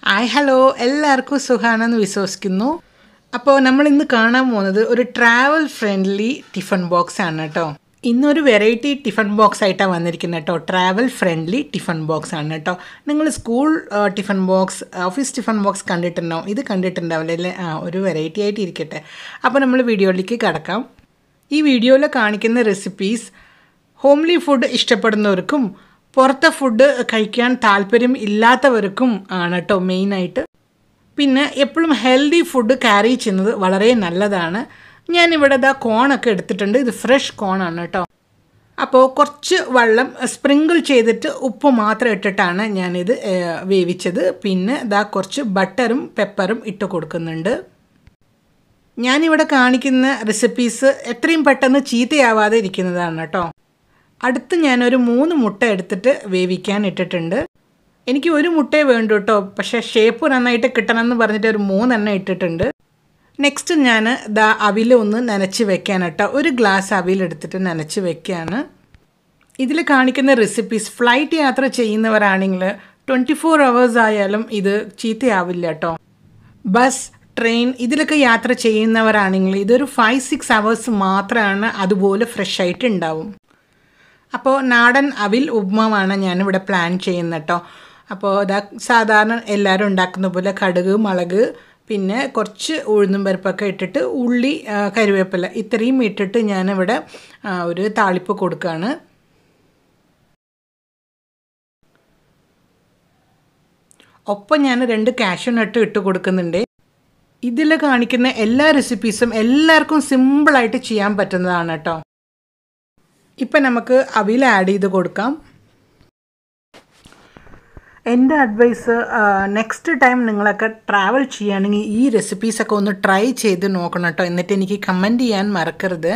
Hi hello എല്ലാവർക്കും സുഖാണെന്ന് വിശ്വസിക്കുന്നു. അപ്പോൾ നമ്മൾ ഇന്ന് കാണാൻ പോകുന്നത് ഒരു ട്രാവൽ ഫ്രണ്ട്ലി ടിഫിൻ ബോക്സ് ആണ് കേട്ടോ. ഇന്നൊരു വെറൈറ്റി ടിഫിൻ ബോക്സ് ആയിട്ടാണ് വന്നിരിക്കുന്നത് കേട്ടോ. ട്രാവൽ ഫ്രണ്ട്ലി ടിഫിൻ ബോക്സ് ആണ് കേട്ടോ. നിങ്ങൾ school tiffin box, office tiffin box കണ്ടിട്ടുണ്ടാവും. ഇത് കണ്ടിട്ടുണ്ടാവില്ലേ? ഒരു വെറൈറ്റി ആയിട്ട് ഇരിക്കട്ടെ. അപ്പോൾ നമ്മൾ വീഡിയോയിലേക്ക് കടക്കാം. ഈ വീഡിയോയിൽ കാണിക്കുന്ന റെസിപ്പീസ് ഹോംലി ഫുഡ് ഇഷ്ടപ്പെടുന്നവർക്കും പുറത്തെ ഫുഡ് കഴിക്കാൻ താല്പര്യം ഇല്ലാത്തവർക്കും ആണ് കേട്ടോ മെയിനായിട്ട്. പിന്നെ എപ്പോഴും ഹെൽത്തി ഫുഡ് ക്യാരി ചെയ്യുന്നത് വളരെ നല്ലതാണ്. ഞാനിവിടെ കോണൊക്കെ എടുത്തിട്ടുണ്ട്. ഇത് ഫ്രഷ് കോണാണ് കേട്ടോ. അപ്പോൾ കുറച്ച് വെള്ളം സ്പ്രിങ്കിൾ ചെയ്തിട്ട് ഉപ്പ് മാത്രം ഇട്ടിട്ടാണ് ഞാനിത് വേവിച്ചത്. പിന്നെ കുറച്ച് ബട്ടറും പെപ്പറും ഇട്ട് കൊടുക്കുന്നുണ്ട്. ഞാനിവിടെ കാണിക്കുന്ന റെസിപ്പീസ് എത്രയും പെട്ടെന്ന് ചീത്തയാവാതെ ഇരിക്കുന്നതാണ് കേട്ടോ. അടുത്ത് ഞാനൊരു 3 മുട്ട എടുത്തിട്ട് വേവിക്കാൻ ഇട്ടിട്ടുണ്ട്. എനിക്ക് ഒരു മുട്ടയെ വേണ്ടു കേട്ടോ, പക്ഷേ ഷേപ്പ് നന്നായിട്ട് കിട്ടണമെന്ന് പറഞ്ഞിട്ട് ഒരു 3 എണ്ണം ഇട്ടിട്ടുണ്ട്. നെക്സ്റ്റ് ഞാൻ അവിൽ ഒന്ന് നനച്ച് വെക്കാൻ കേട്ടോ. ഒരു ഗ്ലാസ് അവിൽ എടുത്തിട്ട് നനച്ച് വെക്കുകയാണ്. ഇതിൽ കാണിക്കുന്ന റെസിപ്പീസ് ഫ്ലൈറ്റ് യാത്ര ചെയ്യുന്നവരാണെങ്കിൽ 24 hours ആയാലും ഇത് ചീത്തയാവില്ല കേട്ടോ. ബസ്, ട്രെയിൻ ഇതിലൊക്കെ യാത്ര ചെയ്യുന്നവരാണെങ്കിൽ ഇതൊരു 5-6 hours മാത്രമാണ് അതുപോലെ ഫ്രഷ് ആയിട്ട് ഉണ്ടാവും. അപ്പോൾ നാടൻ അവിൽ ഉപ്മാവാണ് ഞാനിവിടെ പ്ലാൻ ചെയ്യുന്നത് കേട്ടോ. അപ്പോൾ സാധാരണ എല്ലാവരും ഉണ്ടാക്കുന്ന പോലെ കടുക്, മുളക്, പിന്നെ കുറച്ച് ഉഴുന്നും പരിപ്പൊക്കെ ഇട്ടിട്ട് ഉള്ളി, കറിവേപ്പില ഇത്രയും ഇട്ടിട്ട് ഞാനിവിടെ ഒരു താളിപ്പ് കൊടുക്കുകയാണ്. ഒപ്പം ഞാൻ 2 കാഷ്യൂ നട്ട് ഇട്ട് കൊടുക്കുന്നുണ്ട്. ഇതിൽ കാണിക്കുന്ന എല്ലാ റെസിപ്പീസും എല്ലാവർക്കും സിമ്പിളായിട്ട് ചെയ്യാൻ പറ്റുന്നതാണ് കേട്ടോ. ഇപ്പം നമുക്ക് അവിൽ ആഡ് ചെയ്ത് കൊടുക്കാം. എൻ്റെ അഡ്വൈസ്, നെക്സ്റ്റ് ടൈം നിങ്ങളൊക്കെ ട്രാവൽ ചെയ്യുകയാണെങ്കിൽ ഈ റെസിപ്പീസൊക്കെ ഒന്ന് ട്രൈ ചെയ്ത് നോക്കണം കേട്ടോ. എന്നിട്ട് എനിക്ക് കമൻറ്റ് ചെയ്യാൻ മറക്കരുത്.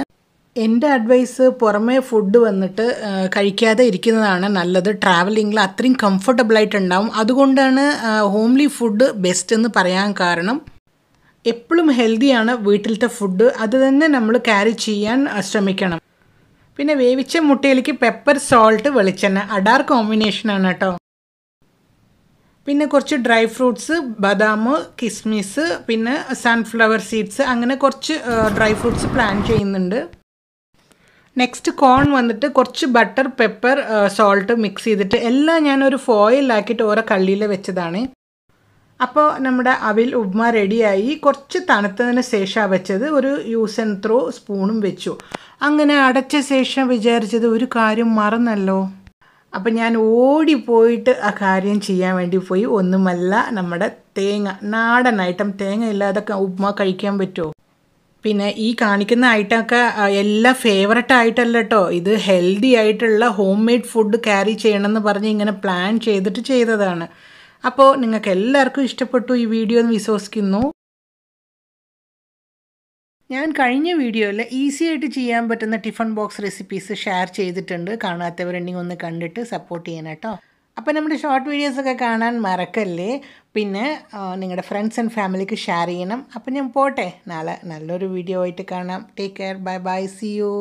എൻ്റെ അഡ്വൈസ്, പുറമേ ഫുഡ് വന്നിട്ട് കഴിക്കാതെ ഇരിക്കുന്നതാണ് നല്ലത്. ട്രാവലിങ്ങിൽ അത്രയും കംഫർട്ടബിളായിട്ടുണ്ടാവും. അതുകൊണ്ടാണ് ഹോംലി ഫുഡ് ബെസ്റ്റ് എന്ന് പറയാൻ കാരണം. എപ്പോഴും ഹെൽത്തിയാണ് വീട്ടിലത്തെ ഫുഡ്. അത് തന്നെ നമ്മൾ ക്യാരി ചെയ്യാൻ ശ്രമിക്കണം. പിന്നെ വേവിച്ച മുട്ടയിലേക്ക് പെപ്പർ, സോൾട്ട്, വെളിച്ചെണ്ണ അഡാർ കോമ്പിനേഷനാണ് കേട്ടോ. പിന്നെ കുറച്ച് ഡ്രൈ ഫ്രൂട്ട്സ്, ബദാം, കിസ്മിസ്, പിന്നെ സൺഫ്ലവർ സീഡ്സ്, അങ്ങനെ കുറച്ച് ഡ്രൈ ഫ്രൂട്ട്സ് പ്ലാൻ ചെയ്യുന്നുണ്ട്. നെക്സ്റ്റ് കോൺ വന്നിട്ട് കുറച്ച് ബട്ടർ, പെപ്പർ, സോൾട്ട് മിക്സ് ചെയ്തിട്ട് എല്ലാം ഞാനൊരു ഫോയിലാക്കിയിട്ട് ഓരോ കള്ളിയിൽ വെച്ചതാണ്. അപ്പോൾ നമ്മുടെ അവിൽ ഉപ്മ റെഡിയായി. കുറച്ച് തണുത്തതിന് ശേഷം വെച്ചത്. ഒരു യൂസ് ആൻഡ് ത്രോ സ്പൂണും വെച്ചു. അങ്ങനെ അടച്ച ശേഷം വിചാരിച്ചത് ഒരു കാര്യം മറന്നല്ലോ. അപ്പം ഞാൻ ഓടിപ്പോയിട്ട് ആ കാര്യം ചെയ്യാൻ വേണ്ടി പോയി. ഒന്നുമല്ല, നമ്മുടെ തേങ്ങ, നാടൻ ഐറ്റം. തേങ്ങ ഇല്ലാതെ ഉപ്മ കഴിക്കാൻ പറ്റുമോ? പിന്നെ ഈ കാണിക്കുന്ന ഐറ്റമൊക്കെ എല്ലാം ഫേവററ്റ് ആയിട്ടല്ല കേട്ടോ. ഇത് ഹെൽത്തി ആയിട്ടുള്ള ഹോം മെയ്ഡ് ഫുഡ് ക്യാരി ചെയ്യണമെന്ന് പറഞ്ഞ് ഇങ്ങനെ പ്ലാൻ ചെയ്തിട്ട് ചെയ്തതാണ്. അപ്പോൾ നിങ്ങൾക്ക് എല്ലാവർക്കും ഇഷ്ടപ്പെട്ടു ഈ വീഡിയോ എന്ന് വിശ്വസിക്കുന്നു. ഞാൻ കഴിഞ്ഞ വീഡിയോയിൽ ഈസി ആയിട്ട് ചെയ്യാൻ പറ്റുന്ന ടിഫിൻ ബോക്സ് റെസിപ്പീസ് ഷെയർ ചെയ്തിട്ടുണ്ട്. കാണാത്തവരുണ്ടെങ്കിൽ ഒന്ന് കണ്ടിട്ട് സപ്പോർട്ട് ചെയ്യണം കേട്ടോ. അപ്പോൾ നമ്മുടെ ഷോർട്ട് വീഡിയോസൊക്കെ കാണാൻ മറക്കല്ലേ. പിന്നെ നിങ്ങളുടെ ഫ്രണ്ട്സ് ആൻഡ് ഫാമിലിക്ക് ഷെയർ ചെയ്യണം. അപ്പോൾ ഞാൻ പോട്ടെ, നാളെ നല്ലൊരു വീഡിയോ ആയിട്ട് കാണാം. Take care, bye bye, see U.